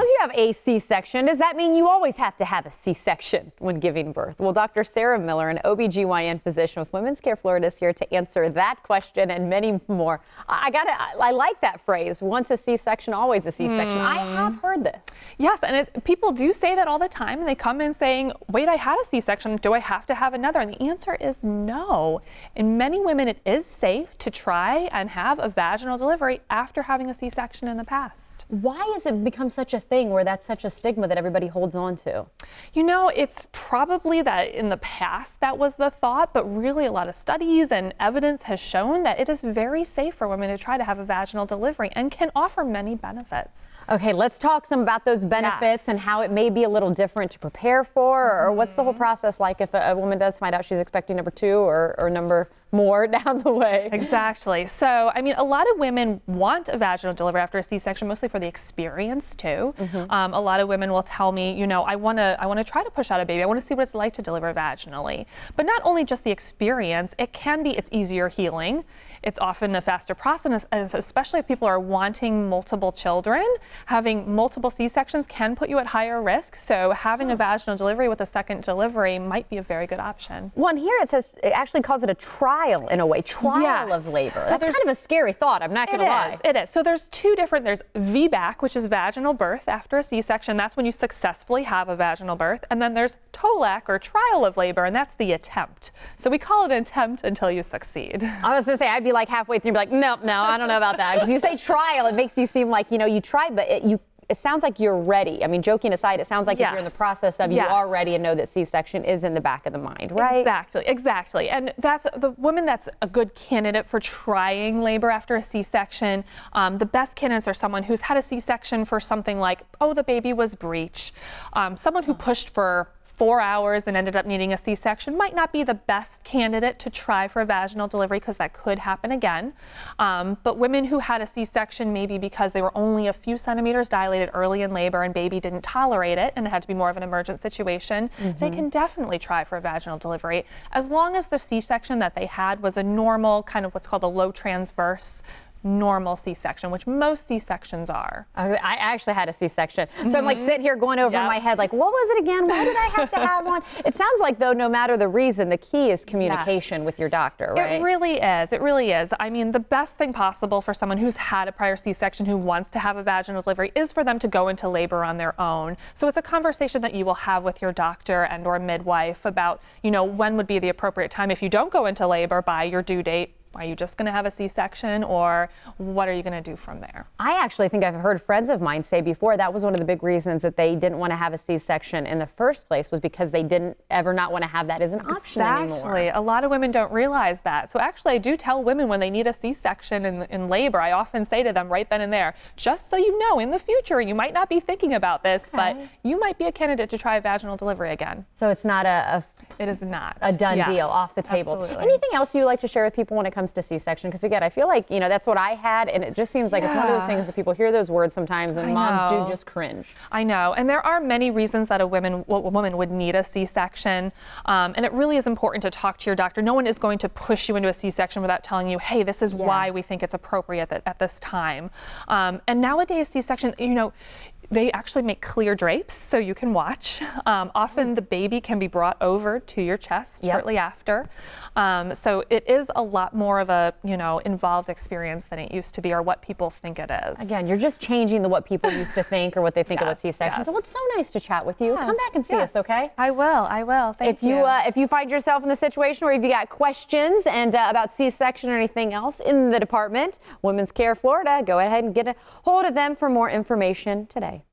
once you have a C-section, does that mean you always have to have a C-section when giving birth? Well, Dr. Sarah Miller, an OBGYN physician with Women's Care Florida, is here to answer that question and many more. I like that phrase, once a C-section, always a C-section. I have heard this. Yes, and people do say that all the time, and they come in saying, wait, I had a C-section, do I have to have another? And the answer is no. In many women, it is safe to try and have a vaginal delivery after having a C-section in the past. Why has it become such a thing where that's such a stigma that everybody holds on to? You know, it's probably that in the past that was the thought, but really a lot of studies and evidence has shown that it is very safe for women to try to have a vaginal delivery and can offer many benefits. Okay, let's talk some about those benefits and how it may be a little different to prepare for, or what's the whole process like if a woman does find out she's expecting number 2 or number more down the way. Exactly. So, I mean, a lot of women want a vaginal delivery after a C-section, mostly for the experience too. A lot of women will tell me, you know, I want to try to push out a baby. I want to see what it's like to deliver vaginally. But not only just the experience, it's easier healing. It's often a faster process, especially if people are wanting multiple children. Having multiple C-sections can put you at higher risk. So having a vaginal delivery with a second delivery might be a very good option. One here, it actually calls it a trial in a way, trial of labor. So that's kind of a scary thought, I'm not going to lie. It is. So there's there's VBAC, which is vaginal birth after a C-section. That's when you successfully have a vaginal birth. And then there's TOLAC, or trial of labor, and that's the attempt. So we call it an attempt until you succeed. I was going to say, I'd be like halfway through, be like, no, I don't know about that. Because you say trial, it makes you seem like, you know, you tried, but it sounds like you're ready. I mean, joking aside, it sounds like if you're in the process of you are ready and know that C-section is in the back of the mind, right? Exactly. And that's the woman that's a good candidate for trying labor after a C-section. The best candidates are someone who's had a C-section for something like, oh, the baby was breech. Someone who pushed for 4 hours and ended up needing a C-section might not be the best candidate to try for a vaginal delivery because that could happen again. But women who had a C-section maybe because they were only a few centimeters dilated early in labor and baby didn't tolerate it and it had to be more of an emergent situation, they can definitely try for a vaginal delivery as long as the C-section that they had was a normal kind of what's called a low transverse normal C-section, which most C-sections are. I actually had a C-section. So I'm like sitting here going over in my head, like, what was it again? Why did I have to have one? It sounds like, though, no matter the reason, the key is communication with your doctor, right? It really is. It really is. I mean, the best thing possible for someone who's had a prior C-section who wants to have a vaginal delivery is for them to go into labor on their own. So it's a conversation that you will have with your doctor and or midwife about, you know, when would be the appropriate time if you don't go into labor by your due date. Are you just going to have a C-section, or what are you going to do from there? I actually think I've heard friends of mine say before that was one of the big reasons that they didn't want to have a C-section in the first place, was because they didn't ever not want to have that as an option anymore. Exactly. A lot of women don't realize that. So actually, I do tell women when they need a C-section in labor, I often say to them right then and there, just so you know, in the future, you might not be thinking about this, but you might be a candidate to try a vaginal delivery again. So it's not it is not a done deal, off the table. Absolutely. Anything else you like to share with people when it comes to C-section? Because again, I feel like, you know, that's what I had, and it just seems like it's one of those things that people hear those words sometimes and moms do just cringe. I know, and there are many reasons that a woman would need a C-section, and it really is important to talk to your doctor. No one is going to push you into a C-section without telling you, hey, this is why we think it's appropriate at this time. And nowadays, C-section, you know, they actually make clear drapes so you can watch. Often the baby can be brought over to your chest shortly after. So it is a lot more of a, you know, involved experience than it used to be, or what people think it is. Again, you're just changing what people used to think or what they think of what C-sections. So it's so nice to chat with you. Come back and see us, okay? I will. Thank you. If you find yourself in the situation where you've got questions and about C-section or anything else in the department, Women's Care Florida, go ahead and get a hold of them for more information today.